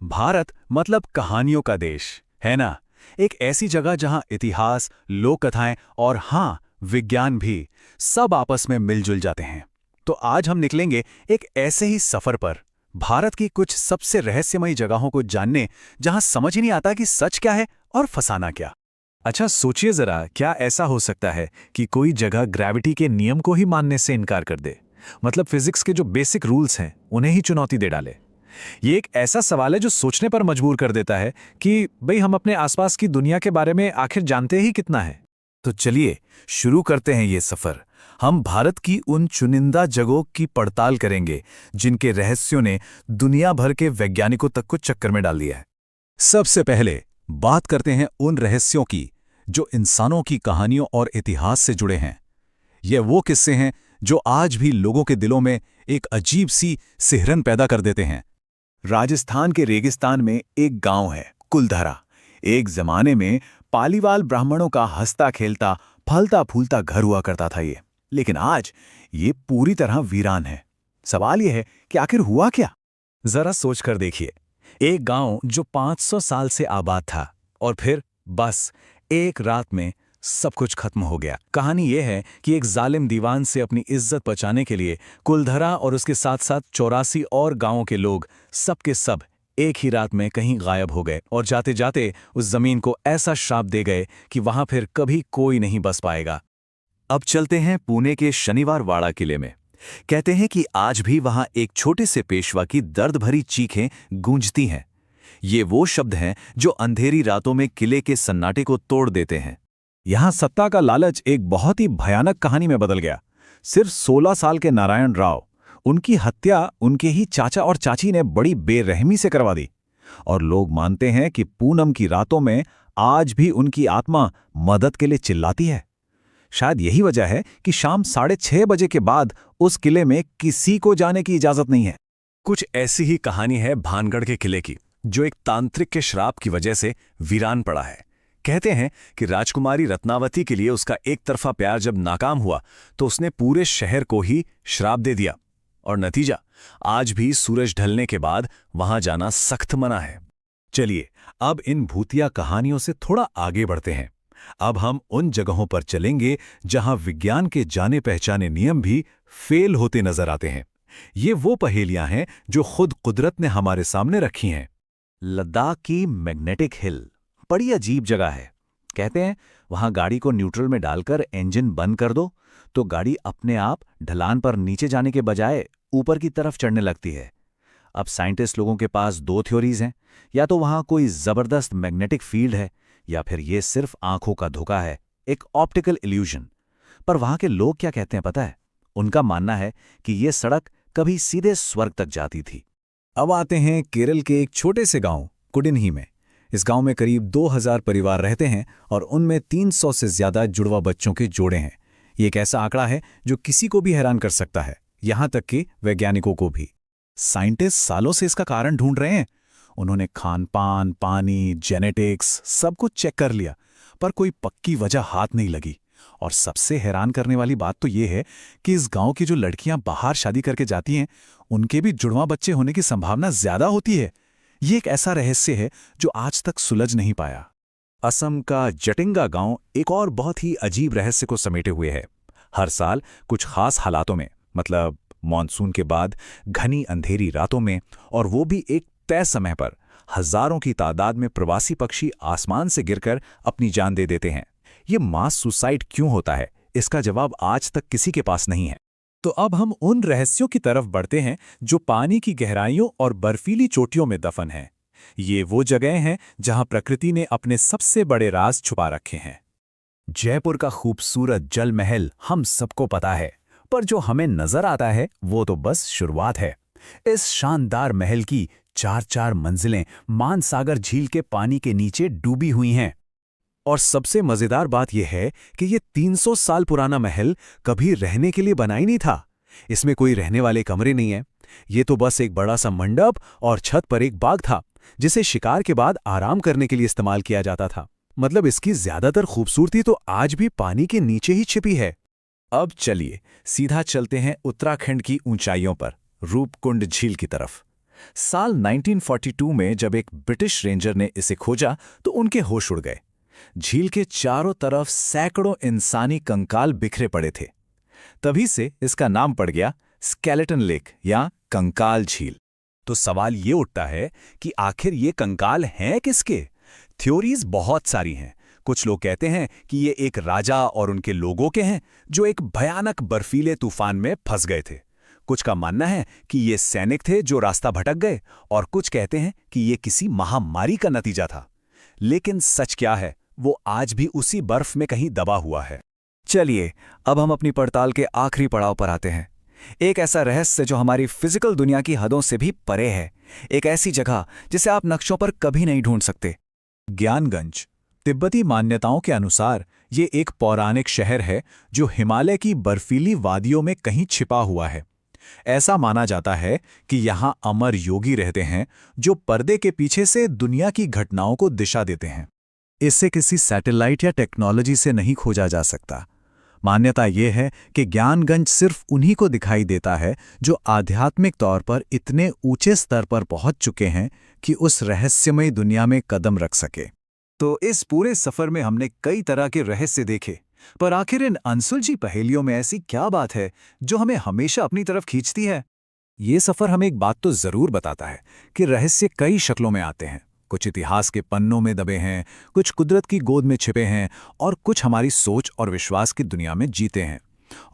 भारत मतलब कहानियों का देश, है ना। एक ऐसी जगह जहां इतिहास, लोक कथाएं और हाँ, विज्ञान भी सब आपस में मिलजुल जाते हैं। तो आज हम निकलेंगे एक ऐसे ही सफर पर, भारत की कुछ सबसे रहस्यमयी जगहों को जानने, जहां समझ ही नहीं आता कि सच क्या है और फसाना क्या। अच्छा सोचिए जरा, क्या ऐसा हो सकता है कि कोई जगह ग्रेविटी के नियम को ही मानने से इनकार कर दे? मतलब फिजिक्स के जो बेसिक रूल्स हैं उन्हें ही चुनौती दे डाले। ये एक ऐसा सवाल है जो सोचने पर मजबूर कर देता है कि भाई हम अपने आसपास की दुनिया के बारे में आखिर जानते ही कितना है। तो चलिए शुरू करते हैं ये सफर। हम भारत की उन चुनिंदा जगहों की पड़ताल करेंगे जिनके रहस्यों ने दुनिया भर के वैज्ञानिकों तक को चक्कर में डाल दिया है। सबसे पहले बात करते हैं उन रहस्यों की जो इंसानों की कहानियों और इतिहास से जुड़े हैं। ये वो किस्से हैं जो आज भी लोगों के दिलों में एक अजीब सी सिहरन पैदा कर देते हैं। राजस्थान के रेगिस्तान में एक गांव है कुलधरा। एक जमाने में पालीवाल ब्राह्मणों का हंसता खेलता फलता फूलता घर हुआ करता था ये, लेकिन आज ये पूरी तरह वीरान है। सवाल यह है कि आखिर हुआ क्या। जरा सोचकर देखिए, एक गांव जो 500 साल से आबाद था और फिर बस एक रात में सब कुछ खत्म हो गया। कहानी यह है कि एक जालिम दीवान से अपनी इज्जत बचाने के लिए कुलधरा और उसके साथ साथ 84 और गांवों के लोग सब के सब एक ही रात में कहीं गायब हो गए और जाते जाते उस जमीन को ऐसा श्राप दे गए कि वहां फिर कभी कोई नहीं बस पाएगा। अब चलते हैं पुणे के शनिवार वाड़ा किले में। कहते हैं कि आज भी वहां एक छोटे से पेशवा की दर्द भरी चीखें गूंजती हैं। ये वो शब्द हैं जो अंधेरी रातों में किले के सन्नाटे को तोड़ देते हैं। यहां सत्ता का लालच एक बहुत ही भयानक कहानी में बदल गया। सिर्फ 16 साल के नारायण राव, उनकी हत्या उनके ही चाचा और चाची ने बड़ी बेरहमी से करवा दी। और लोग मानते हैं कि पूनम की रातों में आज भी उनकी आत्मा मदद के लिए चिल्लाती है। शायद यही वजह है कि शाम 6:30 बजे के बाद उस किले में किसी को जाने की इजाजत नहीं है। कुछ ऐसी ही कहानी है भानगढ़ के किले की, जो एक तांत्रिक के श्राप की वजह से वीरान पड़ा है। कहते हैं कि राजकुमारी रत्नावती के लिए उसका एक तरफा प्यार जब नाकाम हुआ तो उसने पूरे शहर को ही श्राप दे दिया, और नतीजा आज भी सूरज ढलने के बाद वहां जाना सख्त मना है। चलिए अब इन भूतिया कहानियों से थोड़ा आगे बढ़ते हैं। अब हम उन जगहों पर चलेंगे जहां विज्ञान के जाने पहचाने नियम भी फेल होते नजर आते हैं। ये वो पहेलियां हैं जो खुद कुदरत ने हमारे सामने रखी हैं। लद्दाख की मैग्नेटिक हिल बड़ी अजीब जगह है। कहते हैं वहां गाड़ी को न्यूट्रल में डालकर इंजन बंद कर दो तो गाड़ी अपने आप ढलान पर नीचे जाने के बजाय ऊपर की तरफ चढ़ने लगती है। अब साइंटिस्ट लोगों के पास दो थ्योरीज हैं, या तो वहां कोई जबरदस्त मैग्नेटिक फील्ड है या फिर ये सिर्फ आंखों का धोखा है, एक ऑप्टिकल इल्यूजन। पर वहां के लोग क्या कहते हैं पता है? उनका मानना है कि ये सड़क कभी सीधे स्वर्ग तक जाती थी। अब आते हैं केरल के एक छोटे से गांव कुडिन्ही में। इस गांव में करीब 2000 परिवार रहते हैं और उनमें 300 से ज्यादा जुड़वा बच्चों के जोड़े हैं। ये एक ऐसा आंकड़ा है जो किसी को भी हैरान कर सकता है, यहां तक कि वैज्ञानिकों को भी। साइंटिस्ट सालों से इसका कारण ढूंढ रहे हैं। उन्होंने खान पान, पानी, जेनेटिक्स सब कुछ चेक कर लिया, पर कोई पक्की वजह हाथ नहीं लगी। और सबसे हैरान करने वाली बात तो ये है कि इस गांव की जो लड़कियां बाहर शादी करके जाती हैं, उनके भी जुड़वा बच्चे होने की संभावना ज्यादा होती है। ये एक ऐसा रहस्य है जो आज तक सुलझ नहीं पाया। असम का जटिंगा गांव एक और बहुत ही अजीब रहस्य को समेटे हुए है। हर साल कुछ खास हालातों में, मतलब मॉनसून के बाद घनी अंधेरी रातों में, और वो भी एक तय समय पर, हजारों की तादाद में प्रवासी पक्षी आसमान से गिरकर अपनी जान दे देते हैं। ये मास सुसाइड क्यों होता है, इसका जवाब आज तक किसी के पास नहीं है। तो अब हम उन रहस्यों की तरफ बढ़ते हैं जो पानी की गहराइयों और बर्फीली चोटियों में दफन हैं। ये वो जगह हैं जहां प्रकृति ने अपने सबसे बड़े राज छुपा रखे हैं। जयपुर का खूबसूरत जल महल हम सबको पता है, पर जो हमें नजर आता है वो तो बस शुरुआत है। इस शानदार महल की 4-4 मंजिलें मानसागर झील के पानी के नीचे डूबी हुई हैं। और सबसे मजेदार बात यह है कि ये 300 साल पुराना महल कभी रहने के लिए बना ही नहीं था। इसमें कोई रहने वाले कमरे नहीं है। ये तो बस एक बड़ा सा मंडप और छत पर एक बाग था, जिसे शिकार के बाद आराम करने के लिए इस्तेमाल किया जाता था। मतलब इसकी ज्यादातर खूबसूरती तो आज भी पानी के नीचे ही छिपी है। अब चलिए सीधा चलते हैं उत्तराखंड की ऊंचाइयों पर, रूपकुंड झील की तरफ। साल 1942 में जब एक ब्रिटिश रेंजर ने इसे खोजा तो उनके होश उड़ गए। झील के चारों तरफ सैकड़ों इंसानी कंकाल बिखरे पड़े थे। तभी से इसका नाम पड़ गया स्केलेटन लेक या कंकाल झील। तो सवाल ये उठता है कि आखिर ये कंकाल हैं किसके? थ्योरीज बहुत सारी हैं। कुछ लोग कहते हैं कि ये एक राजा और उनके लोगों के हैं जो एक भयानक बर्फीले तूफान में फंस गए थे। कुछ का मानना है कि ये सैनिक थे जो रास्ता भटक गए, और कुछ कहते हैं कि ये किसी महामारी का नतीजा था। लेकिन सच क्या है, वो आज भी उसी बर्फ में कहीं दबा हुआ है। चलिए अब हम अपनी पड़ताल के आखिरी पड़ाव पर आते हैं। एक ऐसा रहस्य जो हमारी फिजिकल दुनिया की हदों से भी परे है। एक ऐसी जगह जिसे आप नक्शों पर कभी नहीं ढूंढ सकते। ज्ञानगंज। तिब्बती मान्यताओं के अनुसार ये एक पौराणिक शहर है जो हिमालय की बर्फीली वादियों में कहीं छिपा हुआ है। ऐसा माना जाता है कि यहाँ अमर योगी रहते हैं जो पर्दे के पीछे से दुनिया की घटनाओं को दिशा देते हैं। इसे किसी सैटेलाइट या टेक्नोलॉजी से नहीं खोजा जा सकता। मान्यता यह है कि ज्ञानगंज सिर्फ उन्हीं को दिखाई देता है जो आध्यात्मिक तौर पर इतने ऊंचे स्तर पर पहुंच चुके हैं कि उस रहस्यमय दुनिया में कदम रख सके। तो इस पूरे सफर में हमने कई तरह के रहस्य देखे, पर आखिर इन अनसुलझी पहेलियों में ऐसी क्या बात है जो हमें हमेशा अपनी तरफ खींचती है? ये सफर हमें एक बात तो जरूर बताता है कि रहस्य कई शक्लों में आते हैं। कुछ इतिहास के पन्नों में दबे हैं, कुछ कुदरत की गोद में छिपे हैं, और कुछ हमारी सोच और विश्वास की दुनिया में जीते हैं।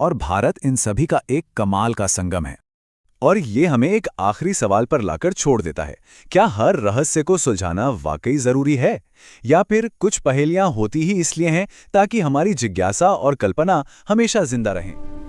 और भारत इन सभी का एक कमाल का संगम है। और ये हमें एक आखिरी सवाल पर लाकर छोड़ देता है, क्या हर रहस्य को सुलझाना वाकई जरूरी है, या फिर कुछ पहेलियां होती ही इसलिए हैं ताकि हमारी जिज्ञासा और कल्पना हमेशा जिंदा रहें?